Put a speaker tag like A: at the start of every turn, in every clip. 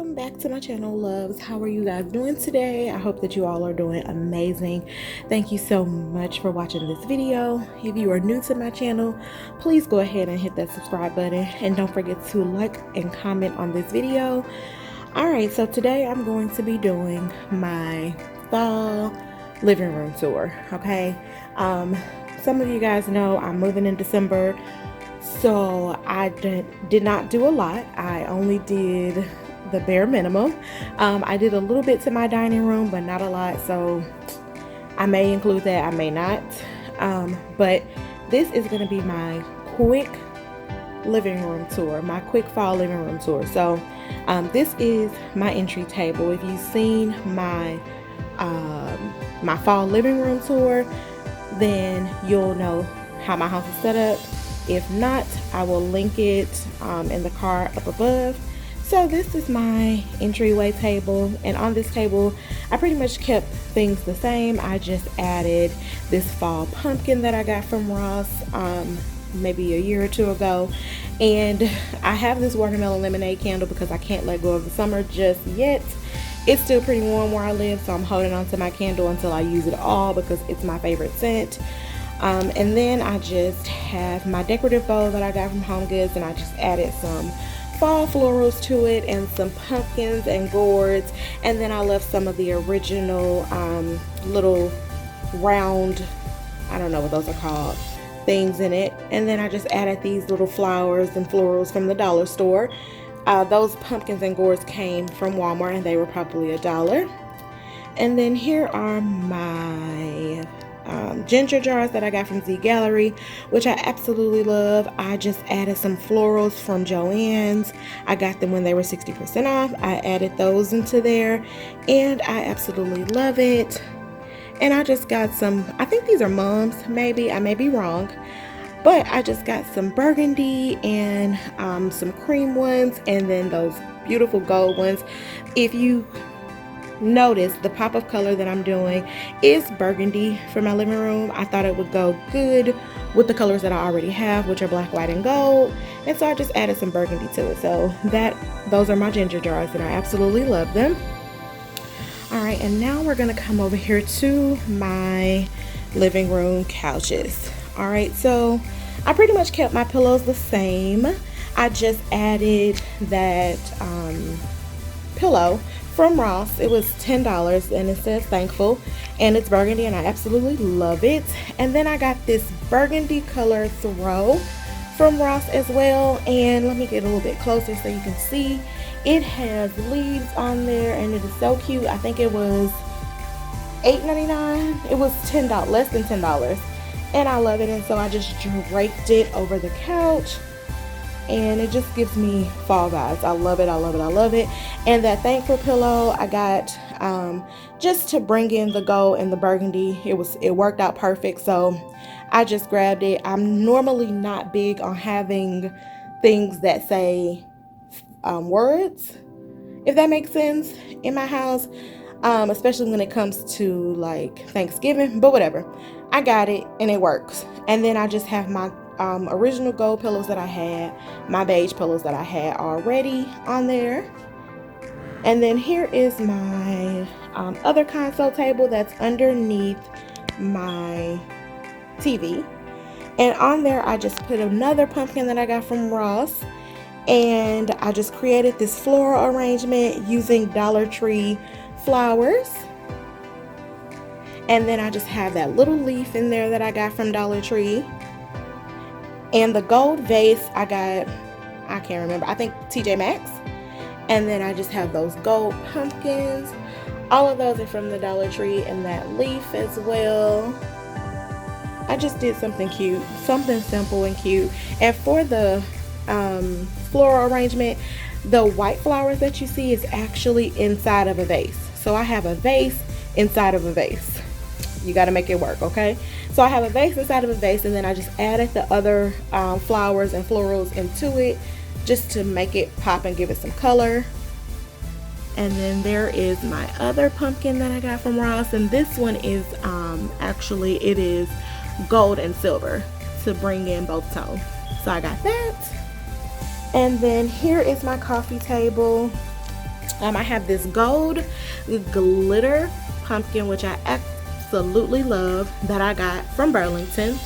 A: Welcome back to my channel, loves. How are you guys doing today? I hope that you all are doing amazing. Thank you so much for watching this video. If you are new to my channel, please go ahead and hit that subscribe button, and don't forget to like and comment on this video. Alright, so today I'm going to be doing my fall living room tour. Okay, some of you guys know I'm moving in December, so I did not do a lot. I only did the bare minimum. I did a little bit to my dining room, but not a lot, so I may include that, I may not. But this is going to be my quick living room tour, my quick fall living room tour. So this is my entry table. If you've seen my my fall living room tour, then you'll know how my house is set up. If not, I will link it in the card up above. So this is my entryway table, and on this table I pretty much kept things the same. I just added this fall pumpkin that I got from Ross maybe a year or two ago, and I have this watermelon lemonade candle because I can't let go of the summer just yet. It's still pretty warm where I live, so I'm holding on to my candle until I use it all because it's my favorite scent. And then I just have my decorative bowl that I got from Home Goods, and I just added some fall florals to it and some pumpkins and gourds, and then I left some of the original little round, I don't know what those are called, things in it, and then I just added these little flowers and florals from the dollar store. Those pumpkins and gourds came from Walmart, and they were probably $1. And then here are my ginger jars that I got from Z Gallery, which I absolutely love. I just added some florals from Joann's. I got them when they were 60% off. I added those into there, and I absolutely love it. And I just got some, I think these are Mom's, maybe, I may be wrong, but I just got some burgundy and some cream ones, and then those beautiful gold ones. If you notice, the pop of color that I'm doing is burgundy for my living room. I thought it would go good with the colors that I already have, which are black, white, and gold, and so I just added some burgundy to it. So those are my ginger jars, and I absolutely love them. Alright, and now we're gonna come over here to my living room couches. Alright, so I pretty much kept my pillows the same. I just added that pillow from Ross. It was $10, and it says thankful, and it's burgundy, and I absolutely love it. And then I got this burgundy color throw from Ross as well, and let me get a little bit closer so you can see. It has leaves on there, and it is so cute. I think it was $8.99. It was $10, less than $10, and I love it. And so I just draped it over the couch, and it just gives me fall vibes. I love it, I love it, I love it. And that thankful pillow I got just to bring in the gold and the burgundy. It worked out perfect, so I just grabbed it. I'm normally not big on having things that say words, if that makes sense, in my house, especially when it comes to like Thanksgiving, but whatever. I got it, and it works. And then I just have my original gold pillows that I had, my beige pillows that I had already on there. And then here is my other console table that's underneath my TV, and on there I just put another pumpkin that I got from Ross, and I just created this floral arrangement using Dollar Tree flowers. And then I just have that little leaf in there that I got from Dollar Tree. And the gold vase I got, I can't remember, I think TJ Maxx. And then I just have those gold pumpkins. All of those are from the Dollar Tree, and that leaf as well. I just did something cute, something simple and cute. And for the floral arrangement, the white flowers that you see is actually inside of a vase. So I have a vase inside of a vase. You got to make it work, okay? So I have a vase inside of a vase, and then I just added the other flowers and florals into it just to make it pop and give it some color. And then there is my other pumpkin that I got from Ross, and this one is actually, it is gold and silver to bring in both tones. So I got that. And then here is my coffee table. I have this gold glitter pumpkin, which I absolutely love, that I got from Burlington.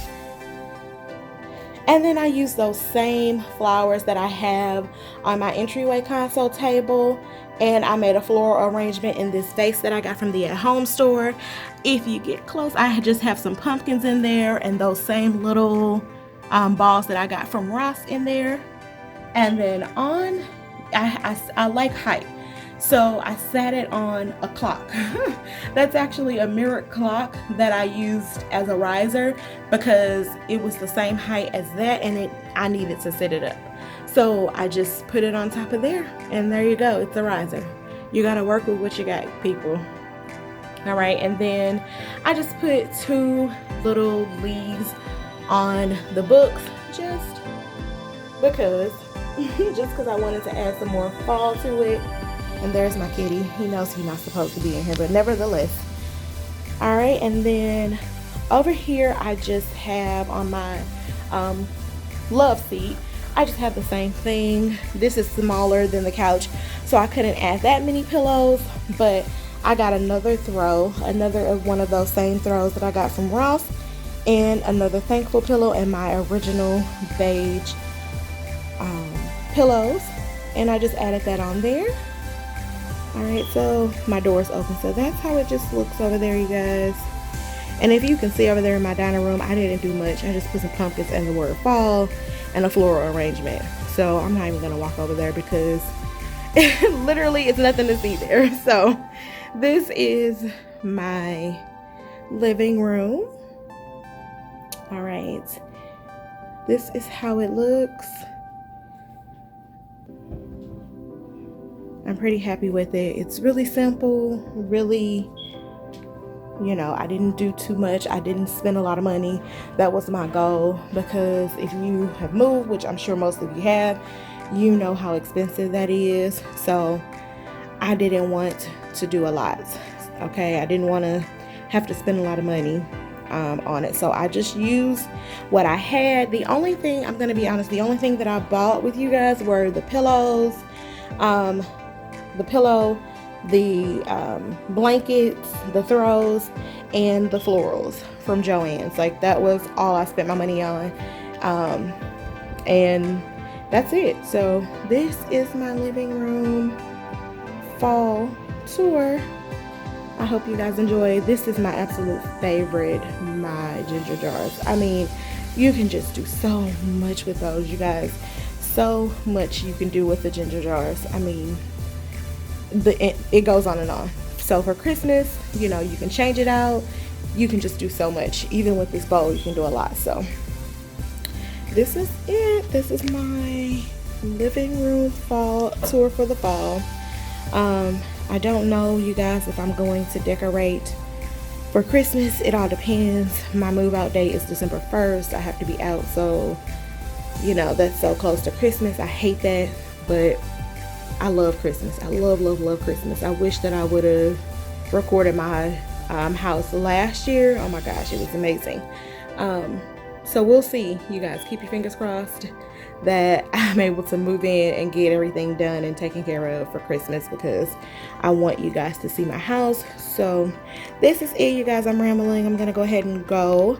A: And then I use those same flowers that I have on my entryway console table, and I made a floral arrangement in this vase that I got from the At Home store. If you get close, I just have some pumpkins in there and those same little balls that I got from Ross in there. And then on, I like height, so I sat it on a clock. That's actually a mirror clock that I used as a riser because it was the same height as that, and I needed to set it up. So I just put it on top of there, and there you go. It's a riser. You gotta work with what you got, people. All right, and then I just put 2 little leaves on the books just because I wanted to add some more fall to it. And there's my kitty. He knows he's not supposed to be in here, but nevertheless. All right, and then over here I just have on my love seat, I just have the same thing. This is smaller than the couch, so I couldn't add that many pillows, but I got another one of those same throws that I got from Ross, and another thankful pillow, and my original beige pillows, and I just added that on there. All right, so my door's open, so that's how it just looks over there, you guys. And if you can see over there in my dining room, I didn't do much. I just put some pumpkins and the word fall and a floral arrangement. So I'm not even gonna walk over there because literally it's nothing to see there. So this is my living room. All right, this is how it looks. I'm pretty happy with it. It's really simple, really, you know, I didn't do too much. I didn't spend a lot of money. That was my goal, because if you have moved, which I'm sure most of you have, you know how expensive that is. So I didn't want to do a lot. Okay, I didn't want to have to spend a lot of money on it. So I just used what I had. The only thing, I'm going to be honest, the only thing that I bought with you guys were the pillows, the blankets, the throws, and the florals from Joann's. Like, that was all I spent my money on, and that's it. So this is my living room fall tour. I hope you guys enjoy. This is my absolute favorite, my ginger jars. I mean, you can just do so much with those, you guys. So much you can do with the ginger jars. I mean, it goes on and on. So for Christmas, you know, you can change it out. You can just do so much. Even with this bowl, you can do a lot. So this is it. This is my living room fall tour for the fall. I don't know, you guys, if I'm going to decorate for Christmas. It all depends. My move out date is December 1st. I have to be out, so you know, that's so close to Christmas. I hate that, but I love Christmas. I love Christmas. I wish that I would have recorded my house last year. Oh my gosh, it was amazing. So we'll see, you guys. Keep your fingers crossed that I'm able to move in and get everything done and taken care of for Christmas, because I want you guys to see my house. So this is it, you guys. I'm rambling. I'm gonna go ahead and go.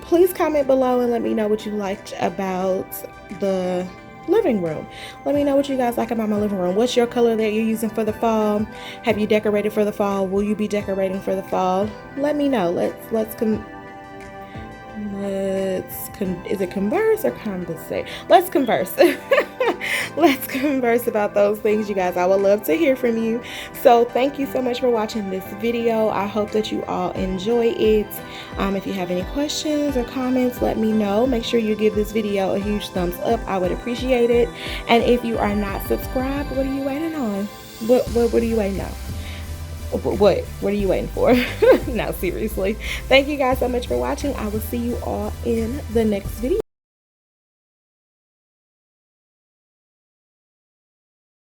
A: Please comment below and let me know what you liked about the living room. Let me know what you guys like about my living room. What's your color that you're using for the fall? Have you decorated for the fall? Will you be decorating for the fall? Let me know. Is it converse or conversate? Let's converse. Let's converse about those things, you guys. I would love to hear from you. So thank you so much for watching this video. I hope that you all enjoy it. If you have any questions or comments, let me know. Make sure you give this video a huge thumbs up. I would appreciate it. And if you are not subscribed, what are you waiting on? What are you waiting on? What are you waiting for? No, seriously. Thank you guys so much for watching. I will see you all in the next video.